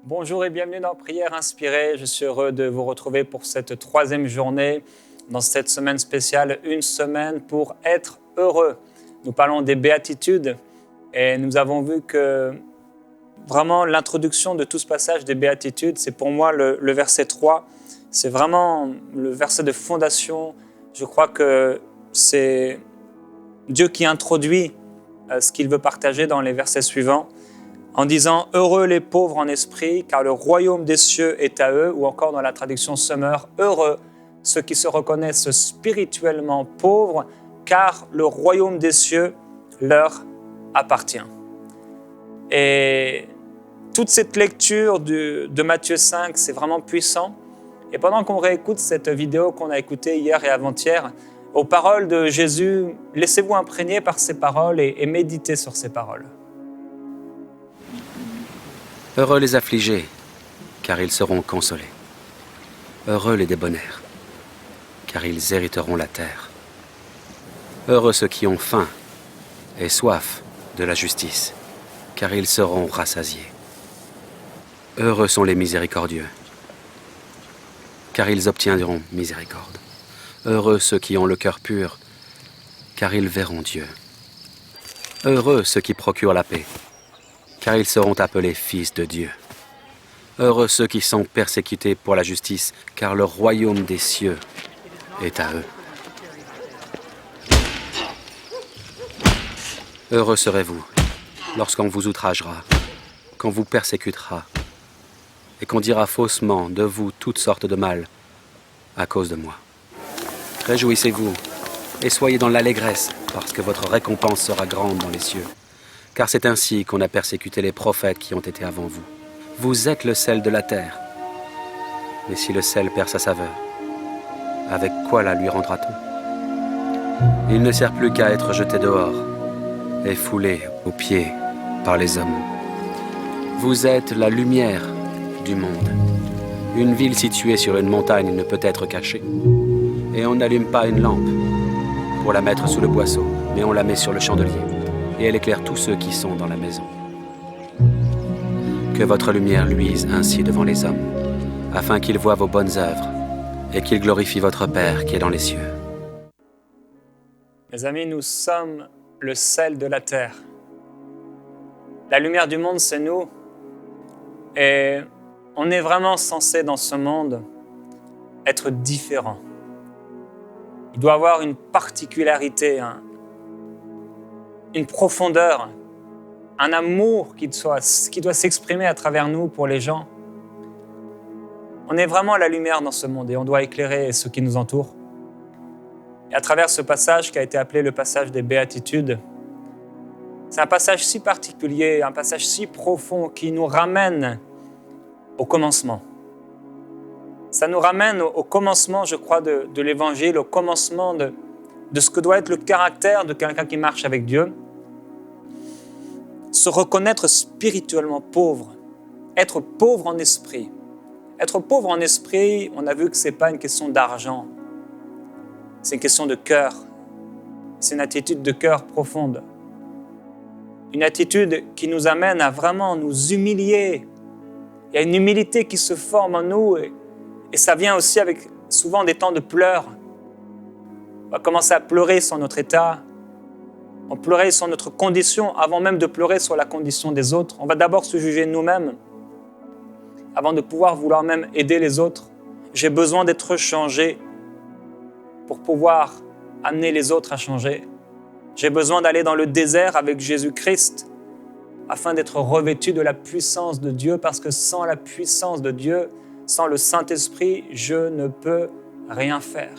Bonjour et bienvenue dans Prière Inspirée. Je suis heureux de vous retrouver pour cette troisième journée dans cette semaine spéciale, une semaine pour être heureux. Nous parlons des béatitudes et nous avons vu que vraiment l'introduction de tout ce passage des béatitudes, c'est pour moi le verset 3. C'est vraiment le verset de fondation. Je crois que c'est Dieu qui introduit ce qu'il veut partager dans les versets suivants, en disant « Heureux les pauvres en esprit, car le royaume des cieux est à eux », ou encore dans la traduction Summer, « Heureux ceux qui se reconnaissent spirituellement pauvres, car le royaume des cieux leur appartient. » Et toute cette lecture de Matthieu 5, c'est vraiment puissant. Et pendant qu'on réécoute cette vidéo qu'on a écoutée hier et avant-hier, aux paroles de Jésus, laissez-vous imprégner par ces paroles et méditez sur ces paroles. Heureux les affligés, car ils seront consolés. Heureux les débonnaires, car ils hériteront la terre. Heureux ceux qui ont faim et soif de la justice, car ils seront rassasiés. Heureux sont les miséricordieux, car ils obtiendront miséricorde. Heureux ceux qui ont le cœur pur, car ils verront Dieu. Heureux ceux qui procurent la paix, car ils seront appelés fils de Dieu. Heureux ceux qui sont persécutés pour la justice, car le royaume des cieux est à eux. Heureux serez-vous lorsqu'on vous outragera, qu'on vous persécutera, et qu'on dira faussement de vous toutes sortes de mal à cause de moi. Réjouissez-vous et soyez dans l'allégresse, parce que votre récompense sera grande dans les cieux. Car c'est ainsi qu'on a persécuté les prophètes qui ont été avant vous. Vous êtes le sel de la terre. Mais si le sel perd sa saveur, avec quoi la lui rendra-t-on? Il ne sert plus qu'à être jeté dehors et foulé aux pieds par les hommes. Vous êtes la lumière du monde. Une ville située sur une montagne ne peut être cachée. Et on n'allume pas une lampe pour la mettre sous le boisseau, mais on la met sur le chandelier. Et elle éclaire tous ceux qui sont dans la maison. Que votre lumière luise ainsi devant les hommes, afin qu'ils voient vos bonnes œuvres et qu'ils glorifient votre Père qui est dans les cieux. Mes amis, nous sommes le sel de la terre. La lumière du monde, c'est nous. Et on est vraiment censé, dans ce monde, être différent. Il doit avoir une particularité, une profondeur, un amour qui doit s'exprimer à travers nous pour les gens. On est vraiment la lumière dans ce monde et on doit éclairer ceux qui nous entourent. Et à travers ce passage qui a été appelé le passage des béatitudes, c'est un passage si particulier, un passage si profond qui nous ramène au commencement. Ça nous ramène au commencement, je crois, de l'Évangile, au commencement de ce que doit être le caractère de quelqu'un qui marche avec Dieu. Se reconnaître spirituellement pauvre, être pauvre en esprit. Être pauvre en esprit, on a vu que ce n'est pas une question d'argent, c'est une question de cœur. C'est une attitude de cœur profonde. Une attitude qui nous amène à vraiment nous humilier. Il y a une humilité qui se forme en nous et ça vient aussi avec souvent des temps de pleurs. On va commencer à pleurer sur notre état. On pleurait sur notre condition avant même de pleurer sur la condition des autres. On va d'abord se juger nous-mêmes avant de pouvoir vouloir même aider les autres. J'ai besoin d'être changé pour pouvoir amener les autres à changer. J'ai besoin d'aller dans le désert avec Jésus-Christ afin d'être revêtu de la puissance de Dieu, parce que sans la puissance de Dieu, sans le Saint-Esprit, je ne peux rien faire.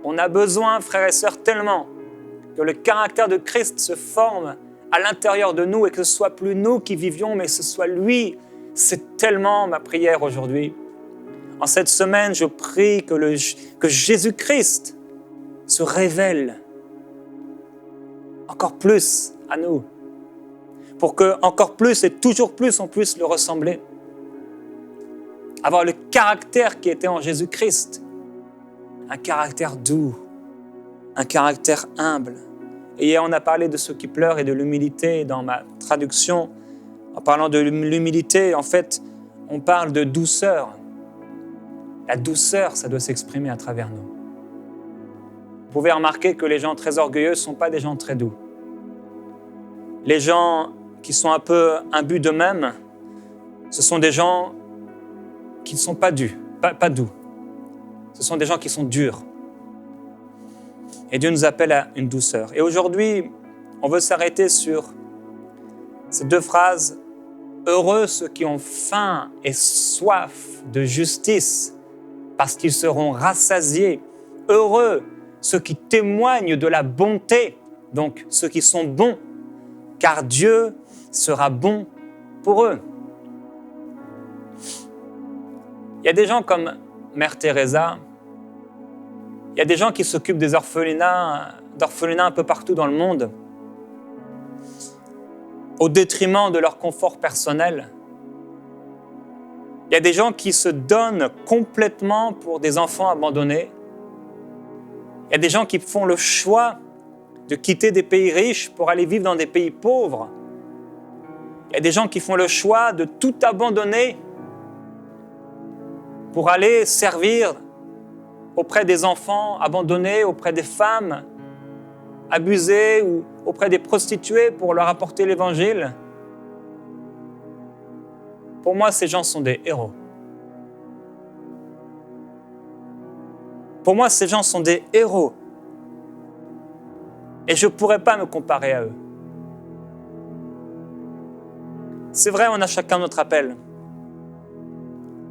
On a besoin, frères et sœurs, tellement que le caractère de Christ se forme à l'intérieur de nous et que ce ne soit plus nous qui vivions, mais ce soit lui. C'est tellement ma prière aujourd'hui. En cette semaine, je prie que Jésus-Christ se révèle encore plus à nous, pour que encore plus et toujours plus on puisse le ressembler. Avoir le caractère qui était en Jésus-Christ, un caractère doux, un caractère humble. Et hier, on a parlé de ceux qui pleurent et de l'humilité dans ma traduction. En parlant de l'humilité, en fait, on parle de douceur. La douceur, ça doit s'exprimer à travers nous. Vous pouvez remarquer que les gens très orgueilleux ne sont pas des gens très doux. Les gens qui sont un peu imbus d'eux-mêmes, ce sont des gens qui ne sont pas doux. Ce sont des gens qui sont durs. Et Dieu nous appelle à une douceur. Et aujourd'hui, on veut s'arrêter sur ces deux phrases. Heureux ceux qui ont faim et soif de justice, parce qu'ils seront rassasiés. Heureux ceux qui témoignent de la bonté, donc ceux qui sont bons, car Dieu sera bon pour eux. Il y a des gens comme Mère Teresa, il y a des gens qui s'occupent des d'orphelinats un peu partout dans le monde, au détriment de leur confort personnel. Il y a des gens qui se donnent complètement pour des enfants abandonnés. Il y a des gens qui font le choix de quitter des pays riches pour aller vivre dans des pays pauvres. Il y a des gens qui font le choix de tout abandonner pour aller servir auprès des enfants abandonnés, auprès des femmes abusées ou auprès des prostituées pour leur apporter l'évangile. Pour moi, ces gens sont des héros. Pour moi, ces gens sont des héros. Et je ne pourrais pas me comparer à eux. C'est vrai, on a chacun notre appel.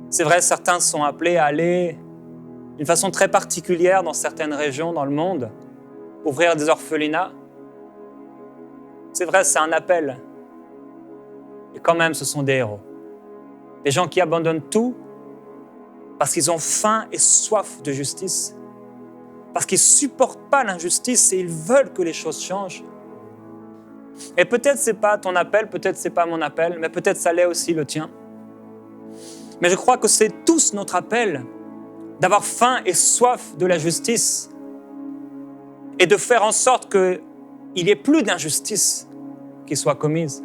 C'est vrai, certains sont appelés à aller d'une façon très particulière dans certaines régions dans le monde, ouvrir des orphelinats. C'est vrai, c'est un appel. Et quand même, ce sont des héros. Des gens qui abandonnent tout parce qu'ils ont faim et soif de justice, parce qu'ils ne supportent pas l'injustice et ils veulent que les choses changent. Et peut-être ce n'est pas ton appel, peut-être ce n'est pas mon appel, mais peut-être ça l'est aussi le tien. Mais je crois que c'est tous notre appel d'avoir faim et soif de la justice et de faire en sorte qu'il n'y ait plus d'injustice qui soit commise.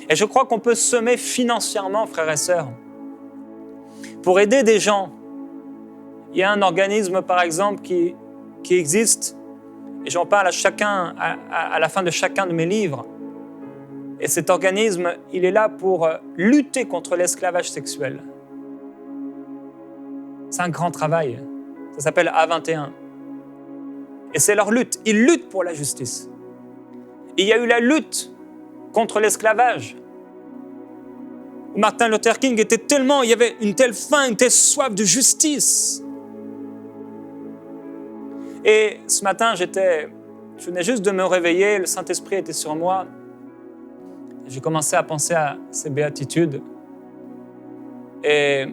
Et je crois qu'on peut semer financièrement, frères et sœurs, pour aider des gens. Il y a un organisme, par exemple, qui existe, et j'en parle à la fin de chacun de mes livres. Et cet organisme, il est là pour lutter contre l'esclavage sexuel. C'est un grand travail. Ça s'appelle A21. Et c'est leur lutte. Ils luttent pour la justice. Il y a eu la lutte contre l'esclavage. Martin Luther King il y avait une telle faim, une telle soif de justice. Et ce matin, je venais juste de me réveiller, le Saint-Esprit était sur moi. J'ai commencé à penser à ces béatitudes. Et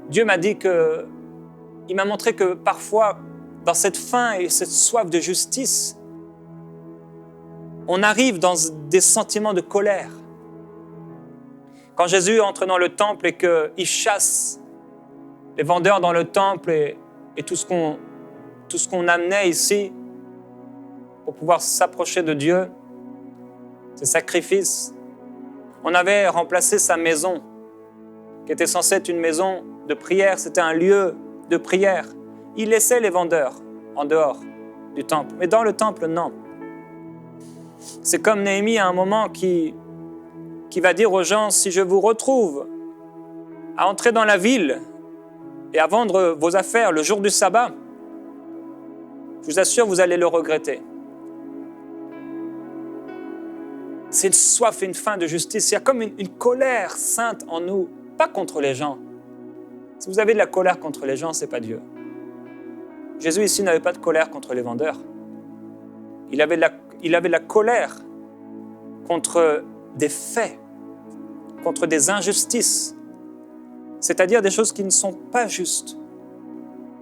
Dieu m'a dit il m'a montré que parfois, dans cette faim et cette soif de justice, on arrive dans des sentiments de colère. Quand Jésus entre dans le temple et qu'il chasse les vendeurs dans le temple et tout ce qu'on amenait ici pour pouvoir s'approcher de Dieu, ces sacrifices, on avait remplacé sa maison, qui était censée être une maison de prière, c'était un lieu de prière. Il laissait les vendeurs en dehors du temple, mais dans le temple, non. C'est comme Néhémie à un moment qui va dire aux gens, si je vous retrouve à entrer dans la ville et à vendre vos affaires le jour du sabbat, je vous assure, vous allez le regretter. C'est une soif et une faim de justice. Il y a comme une colère sainte en nous, pas contre les gens. Si vous avez de la colère contre les gens, ce n'est pas Dieu. Jésus ici n'avait pas de colère contre les vendeurs. Il avait de la colère contre des faits, contre des injustices, c'est-à-dire des choses qui ne sont pas justes.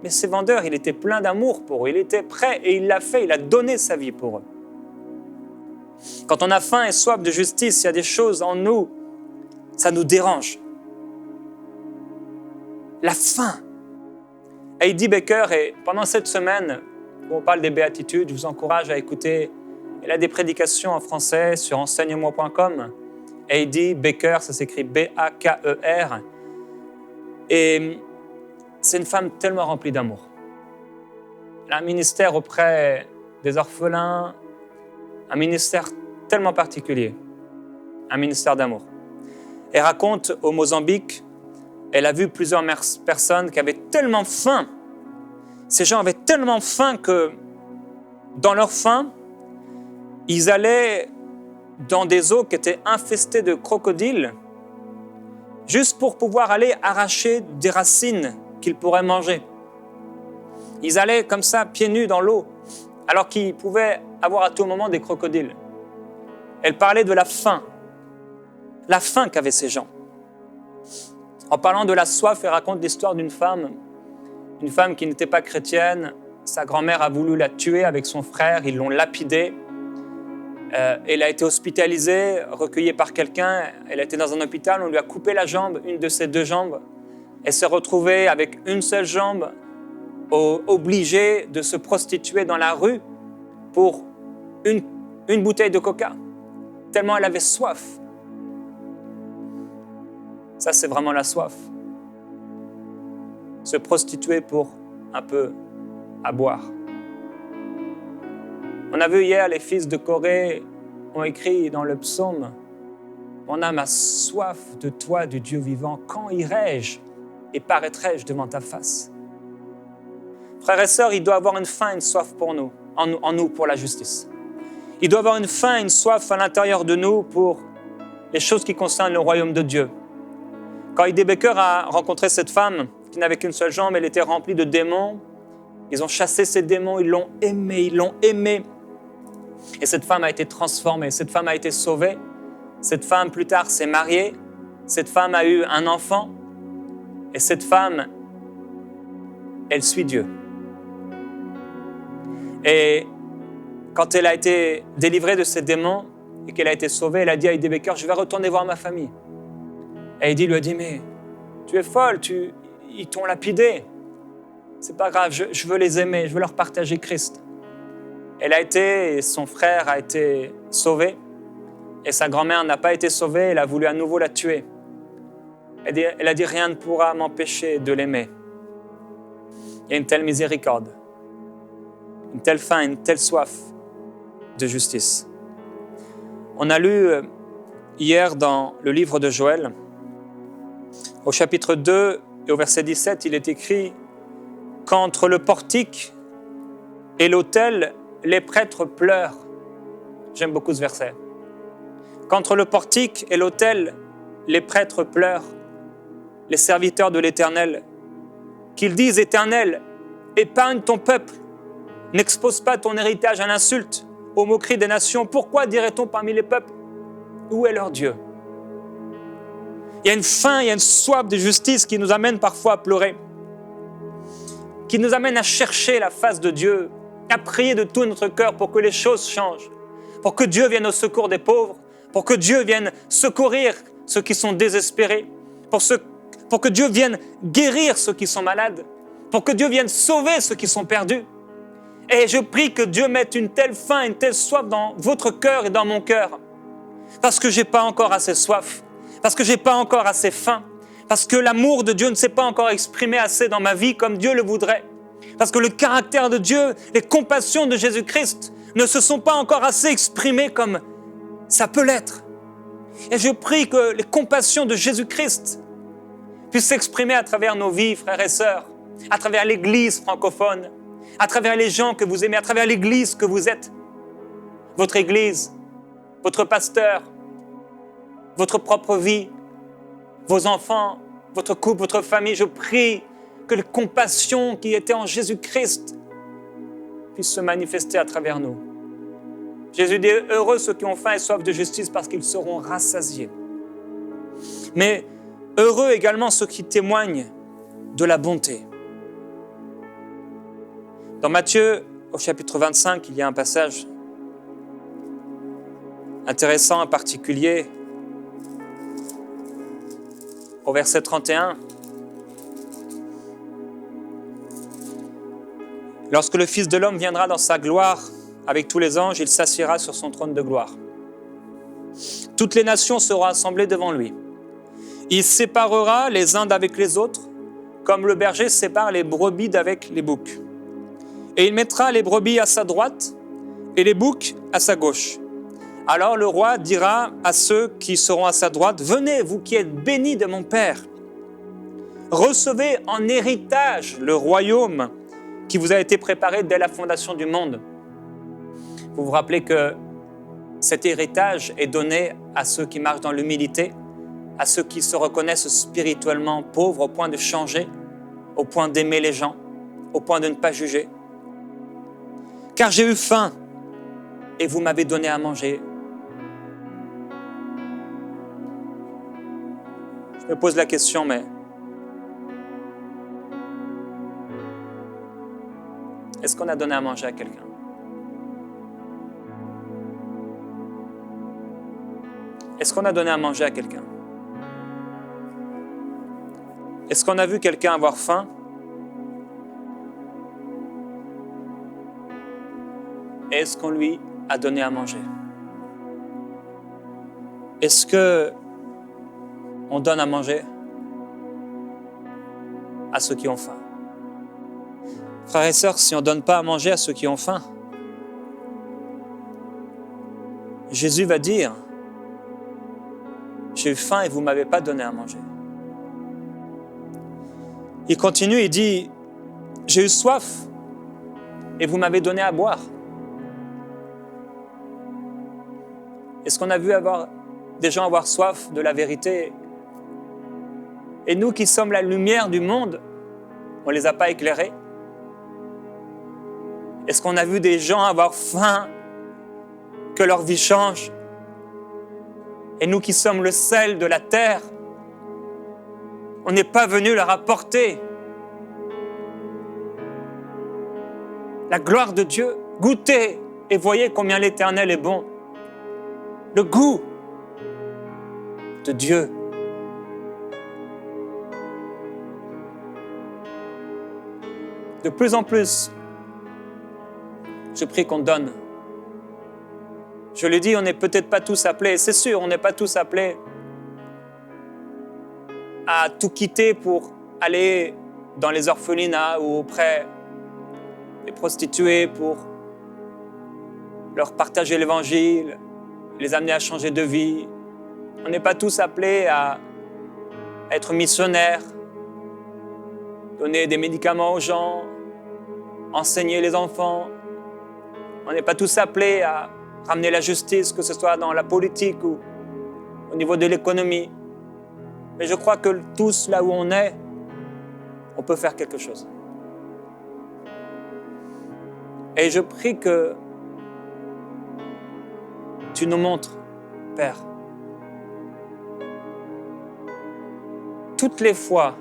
Mais ces vendeurs, il était plein d'amour pour eux, il était prêt et il l'a fait, il a donné sa vie pour eux. Quand on a faim et soif de justice, il y a des choses en nous, ça nous dérange. La faim. Heidi Baker, et pendant cette semaine où on parle des béatitudes, je vous encourage à écouter. Elle a des prédications en français sur enseigne-moi.com. Heidi Baker, ça s'écrit B-A-K-E-R. Et c'est une femme tellement remplie d'amour. Elle a un ministère auprès des orphelins, un ministère tellement particulier, un ministère d'amour. Elle raconte au Mozambique, elle a vu plusieurs personnes qui avaient tellement faim. Ces gens avaient tellement faim que dans leur faim, ils allaient dans des eaux qui étaient infestées de crocodiles juste pour pouvoir aller arracher des racines qu'ils pourraient manger. Ils allaient comme ça, pieds nus dans l'eau, alors qu'ils pouvaient avoir à tout moment des crocodiles. Elle parlait de la faim qu'avaient ces gens. En parlant de la soif, elle raconte l'histoire d'une femme qui n'était pas chrétienne. Sa grand-mère a voulu la tuer avec son frère, ils l'ont lapidée. Elle a été hospitalisée, recueillie par quelqu'un. Elle a été dans un hôpital, on lui a coupé la jambe, une de ses 2 jambes. Elle s'est retrouvée avec une seule jambe, obligée de se prostituer dans la rue pour une bouteille de coca, tellement elle avait soif. Ça, c'est vraiment la soif. Se prostituer pour un peu à boire. On a vu hier, les fils de Corée ont écrit dans le psaume « Mon âme a soif de toi, du Dieu vivant. Quand irai-je et paraîtrai-je devant ta face ?» Frères et sœurs, il doit avoir une faim, une soif pour nous, en nous pour la justice. Il doit avoir une faim, une soif à l'intérieur de nous pour les choses qui concernent le royaume de Dieu. Quand Heidi Baker a rencontré cette femme qui n'avait qu'une seule jambe, elle était remplie de démons. Ils ont chassé ces démons, ils l'ont aimée. Et cette femme a été transformée, cette femme a été sauvée. Cette femme, plus tard, s'est mariée. Cette femme a eu un enfant. Et cette femme, elle suit Dieu. Et quand elle a été délivrée de ces démons et qu'elle a été sauvée, elle a dit à Heidi Baker, je vais retourner voir ma famille. Et Heidi lui a dit, mais tu es folle, ils t'ont lapidé. C'est pas grave, je veux les aimer, je veux leur partager Christ. Elle a été, et son frère a été sauvé, et sa grand-mère n'a pas été sauvée, elle a voulu à nouveau la tuer. Elle a dit, rien ne pourra m'empêcher de l'aimer. Il y a une telle miséricorde, une telle faim, une telle soif de justice. On a lu hier dans le livre de Joël, au chapitre 2 et au verset 17, il est écrit « Qu'entre le portique et l'autel, les prêtres pleurent. » J'aime beaucoup ce verset. « Qu'entre le portique et l'autel, les prêtres pleurent, les serviteurs de l'Éternel, qu'ils disent « Éternel, épargne ton peuple, n'expose pas ton héritage à l'insulte, aux moqueries des nations. Pourquoi dirait-on parmi les peuples, où est leur Dieu ?» Il y a une faim, il y a une soif de justice qui nous amène parfois à pleurer, qui nous amène à chercher la face de Dieu, à prier de tout notre cœur pour que les choses changent, pour que Dieu vienne au secours des pauvres, pour que Dieu vienne secourir ceux qui sont désespérés, pour que Dieu vienne guérir ceux qui sont malades, pour que Dieu vienne sauver ceux qui sont perdus. Et je prie que Dieu mette une telle faim, une telle soif dans votre cœur et dans mon cœur, parce que je n'ai pas encore assez soif, parce que je n'ai pas encore assez faim, parce que l'amour de Dieu ne s'est pas encore exprimé assez dans ma vie comme Dieu le voudrait, parce que le caractère de Dieu, les compassions de Jésus-Christ ne se sont pas encore assez exprimées comme ça peut l'être. Et je prie que les compassions de Jésus-Christ puissent s'exprimer à travers nos vies, frères et sœurs, à travers l'Église francophone, à travers les gens que vous aimez, à travers l'Église que vous êtes, votre Église, votre pasteur, votre propre vie, vos enfants, votre couple, votre famille. Je prie que les compassions qui étaient en Jésus-Christ puissent se manifester à travers nous. Jésus dit, heureux ceux qui ont faim et soif de justice parce qu'ils seront rassasiés. Mais heureux également ceux qui témoignent de la bonté. Dans Matthieu, au chapitre 25, il y a un passage intéressant, en particulier, au verset 31. Lorsque le Fils de l'homme viendra dans sa gloire avec tous les anges, il s'assiera sur son trône de gloire. Toutes les nations seront assemblées devant lui. Il séparera les uns d'avec les autres, comme le berger sépare les brebis d'avec les boucs. Et il mettra les brebis à sa droite et les boucs à sa gauche. Alors le roi dira à ceux qui seront à sa droite, « Venez, vous qui êtes bénis de mon Père, recevez en héritage le royaume qui vous a été préparé dès la fondation du monde. » Vous vous rappelez que cet héritage est donné à ceux qui marchent dans l'humilité, à ceux qui se reconnaissent spirituellement pauvres au point de changer, au point d'aimer les gens, au point de ne pas juger. « Car j'ai eu faim et vous m'avez donné à manger. » Je me pose la question, mais est-ce qu'on a donné à manger à quelqu'un? Est-ce qu'on a donné à manger à quelqu'un? Est-ce qu'on a vu quelqu'un avoir faim? Et est-ce qu'on lui a donné à manger? Est-ce qu'on donne à manger à ceux qui ont faim? Frères et sœurs, si on ne donne pas à manger à ceux qui ont faim, Jésus va dire, « J'ai eu faim et vous ne m'avez pas donné à manger. » Il continue, il dit, « J'ai eu soif et vous m'avez donné à boire. » Est-ce qu'on a vu des gens avoir soif de la vérité? Et nous qui sommes la lumière du monde, on ne les a pas éclairés? Est-ce qu'on a vu des gens avoir faim, que leur vie change? Et nous qui sommes le sel de la terre, on n'est pas venu leur apporter la gloire de Dieu. Goûtez et voyez combien l'Éternel est bon. Le goût de Dieu. De plus en plus, je prie qu'on donne. Je l'ai dit, on n'est peut-être pas tous appelés, c'est sûr, on n'est pas tous appelés à tout quitter pour aller dans les orphelinats ou auprès des prostituées pour leur partager l'évangile, les amener à changer de vie. On n'est pas tous appelés à être missionnaires, donner des médicaments aux gens, enseigner les enfants. On n'est pas tous appelés à ramener la justice, que ce soit dans la politique ou au niveau de l'économie. Mais je crois que tous, là où on est, on peut faire quelque chose. Et je prie que tu nous montres, Père, toutes les fois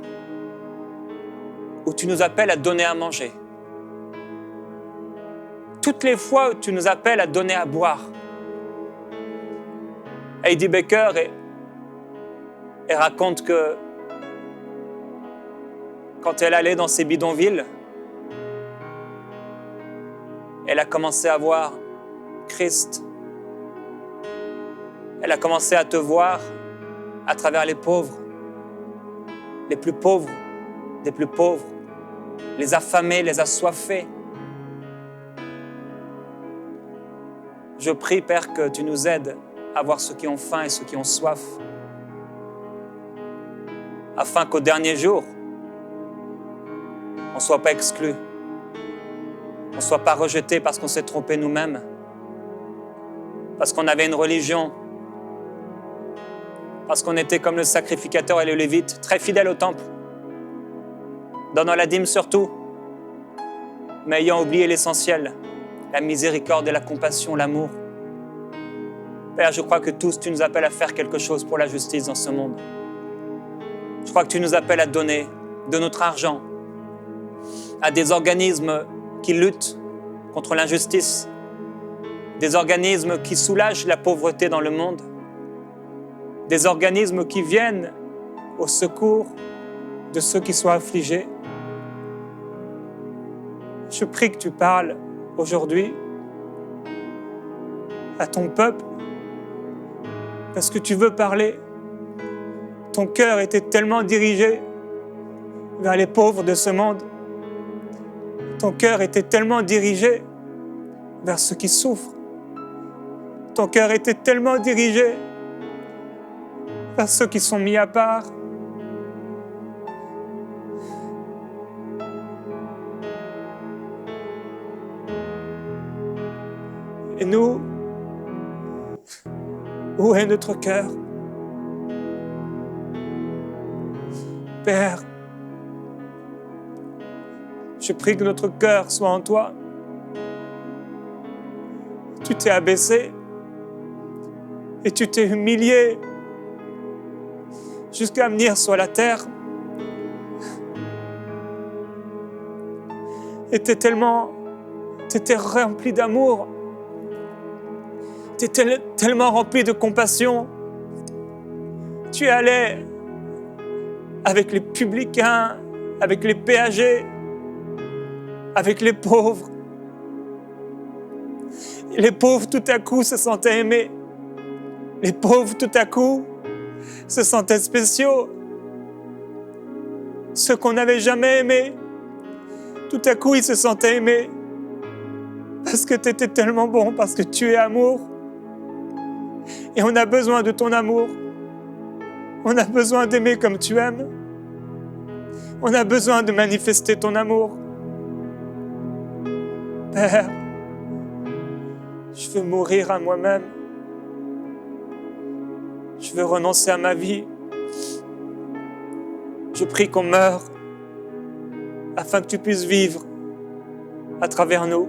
où tu nous appelles à donner à manger, toutes les fois où tu nous appelles à donner à boire. Heidi Baker elle raconte que quand elle allait dans ces bidonvilles, elle a commencé à voir Christ. Elle a commencé à te voir à travers les pauvres, les plus pauvres des plus pauvres, les affamés, les assoiffés. Je prie, Père, que tu nous aides à voir ceux qui ont faim et ceux qui ont soif, afin qu'au dernier jour, on ne soit pas exclus, on ne soit pas rejetés parce qu'on s'est trompé nous-mêmes, parce qu'on avait une religion, parce qu'on était comme le sacrificateur et le lévite, très fidèles au temple, donnant la dîme surtout, mais ayant oublié l'essentiel, la miséricorde et la compassion, l'amour. Père, je crois que tous, tu nous appelles à faire quelque chose pour la justice dans ce monde. Je crois que tu nous appelles à donner de notre argent à des organismes qui luttent contre l'injustice, des organismes qui soulagent la pauvreté dans le monde, des organismes qui viennent au secours de ceux qui sont affligés. Je prie que tu parles aujourd'hui à ton peuple parce que tu veux parler. Ton cœur était tellement dirigé vers les pauvres de ce monde. Ton cœur était tellement dirigé vers ceux qui souffrent. Ton cœur était tellement dirigé vers ceux qui sont mis à part. Et nous, où est notre cœur? Père, je prie que notre cœur soit en toi. Tu t'es abaissé et tu t'es humilié jusqu'à venir sur la terre. Et t'étais rempli d'amour. T'étais tellement rempli de compassion. Tu allais avec les publicains, avec les péagers, avec les pauvres. Et les pauvres, tout à coup, se sentaient aimés. Les pauvres, tout à coup, se sentaient spéciaux. Ceux qu'on n'avait jamais aimés, tout à coup, ils se sentaient aimés. Parce que tu étais tellement bon, parce que tu es amour. Et on a besoin de ton amour. On a besoin d'aimer comme tu aimes. On a besoin de manifester ton amour. Père, je veux mourir à moi-même. Je veux renoncer à ma vie. Je prie qu'on meure afin que tu puisses vivre à travers nous.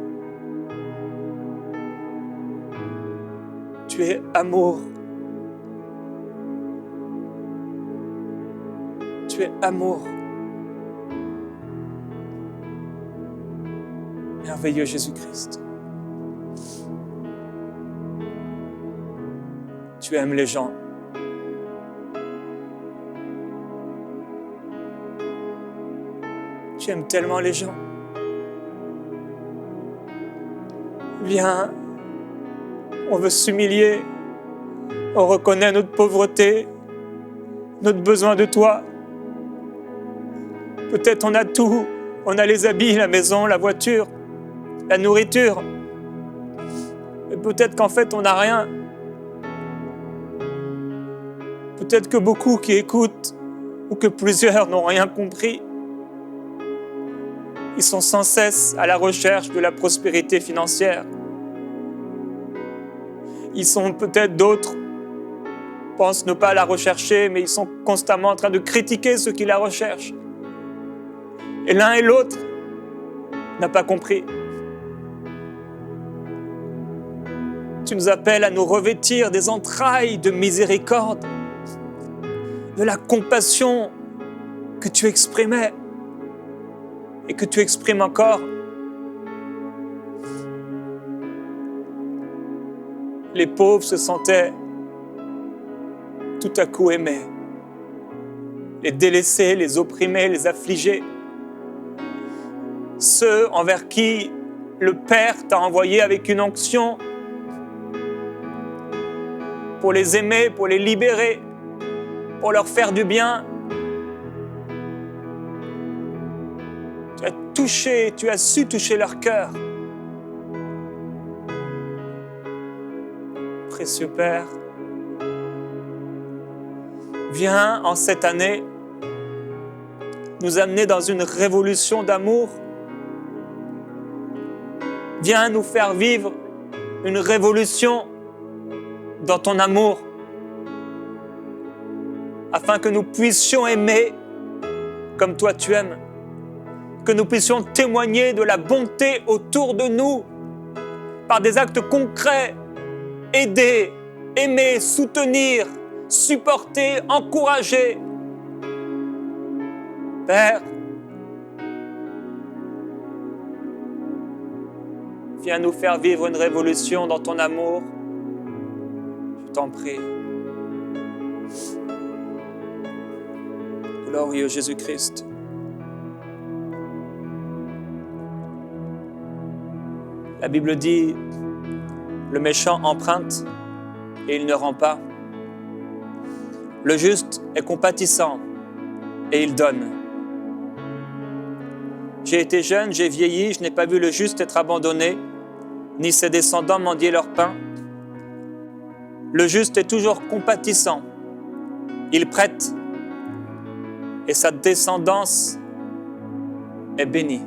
Tu es amour. Tu es amour. Merveilleux Jésus-Christ. Tu aimes les gens. Tu aimes tellement les gens. Viens, on veut s'humilier. On reconnaît notre pauvreté, notre besoin de toi. Peut-être on a tout. On a les habits, la maison, la voiture, la nourriture. Mais peut-être qu'en fait, on n'a rien. Peut-être que beaucoup qui écoutent, ou que plusieurs n'ont rien compris, ils sont sans cesse à la recherche de la prospérité financière. Ils sont peut-être d'autres, pensent ne pas la rechercher, mais ils sont constamment en train de critiquer ceux qui la recherchent. Et l'un et l'autre n'a pas compris. Tu nous appelles à nous revêtir des entrailles de miséricorde, de la compassion que tu exprimais et que tu exprimes encore. Les pauvres se sentaient tout à coup aimés. Les délaissés, les opprimés, les affligés. Ceux envers qui le Père t'a envoyé avec une onction pour les aimer, pour les libérer, pour leur faire du bien. Tu as su toucher leur cœur. Précieux Père, viens en cette année nous amener dans une révolution d'amour. Viens nous faire vivre une révolution dans ton amour, afin que nous puissions aimer comme toi tu aimes, que nous puissions témoigner de la bonté autour de nous par des actes concrets, aider, aimer, soutenir, supporter, encourager. Père, viens nous faire vivre une révolution dans ton amour. Je t'en prie. Glorieux Jésus-Christ. La Bible dit, le méchant emprunte et il ne rend pas. Le juste est compatissant et il donne. J'ai été jeune, j'ai vieilli, je n'ai pas vu le juste être abandonné, ni ses descendants mendier leur pain. Le juste est toujours compatissant. Il prête et sa descendance est bénie.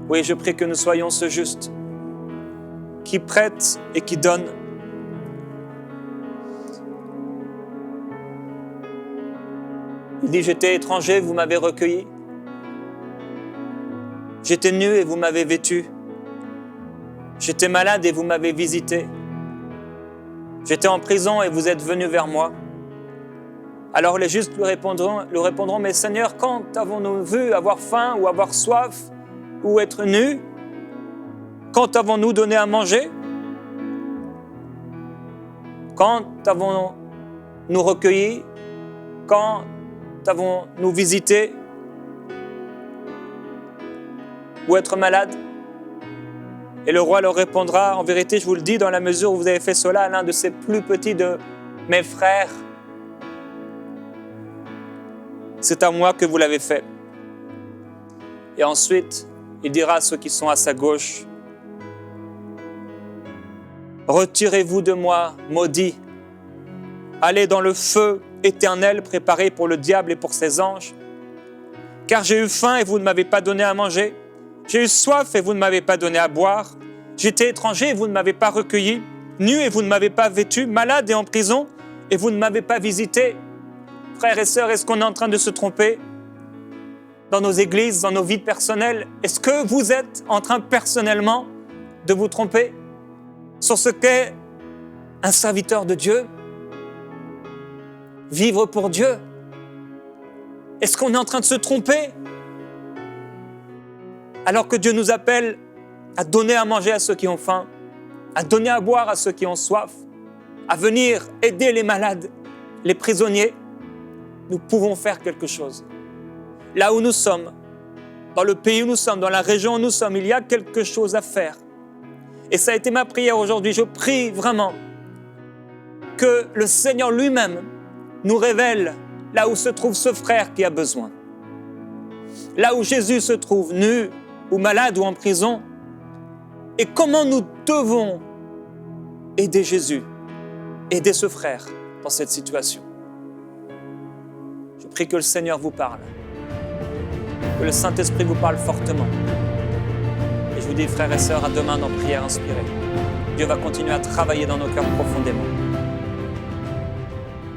Oui, je prie que nous soyons ce juste qui prête et qui donne. Il dit, j'étais étranger, vous m'avez recueilli. J'étais nu et vous m'avez vêtu. J'étais malade et vous m'avez visité. J'étais en prison et vous êtes venus vers moi. Alors les justes lui répondront, mais Seigneur, quand avons-nous vu avoir faim ou avoir soif ou être nus? Quand avons-nous donné à manger? Quand avons-nous recueilli? Quand avons-nous visité? Ou être malade? Et le roi leur répondra, en vérité, je vous le dis, dans la mesure où vous avez fait cela à l'un de ces plus petits de mes frères, c'est à moi que vous l'avez fait. Et ensuite, il dira à ceux qui sont à sa gauche, retirez-vous de moi, maudits, allez dans le feu éternel préparé pour le diable et pour ses anges, car j'ai eu faim et vous ne m'avez pas donné à manger. J'ai eu soif et vous ne m'avez pas donné à boire. J'étais étranger et vous ne m'avez pas recueilli. Nu et vous ne m'avez pas vêtu. Malade et en prison et vous ne m'avez pas visité. Frères et sœurs, est-ce qu'on est en train de se tromper dans nos églises, dans nos vies personnelles? Est-ce que vous êtes en train personnellement de vous tromper sur ce qu'est un serviteur de Dieu? Vivre pour Dieu? Est-ce qu'on est en train de se tromper? Alors que Dieu nous appelle à donner à manger à ceux qui ont faim, à donner à boire à ceux qui ont soif, à venir aider les malades, les prisonniers, nous pouvons faire quelque chose. Là où nous sommes, dans le pays où nous sommes, dans la région où nous sommes, il y a quelque chose à faire. Et ça a été ma prière aujourd'hui. Je prie vraiment que le Seigneur lui-même nous révèle là où se trouve ce frère qui a besoin. Là où Jésus se trouve, nu ou malade ou en prison, et comment nous devons aider Jésus, aider ce frère dans cette situation. Je prie que le Seigneur vous parle, que le Saint-Esprit vous parle fortement. Et je vous dis, frères et sœurs, à demain dans Prière inspirée. Dieu va continuer à travailler dans nos cœurs profondément.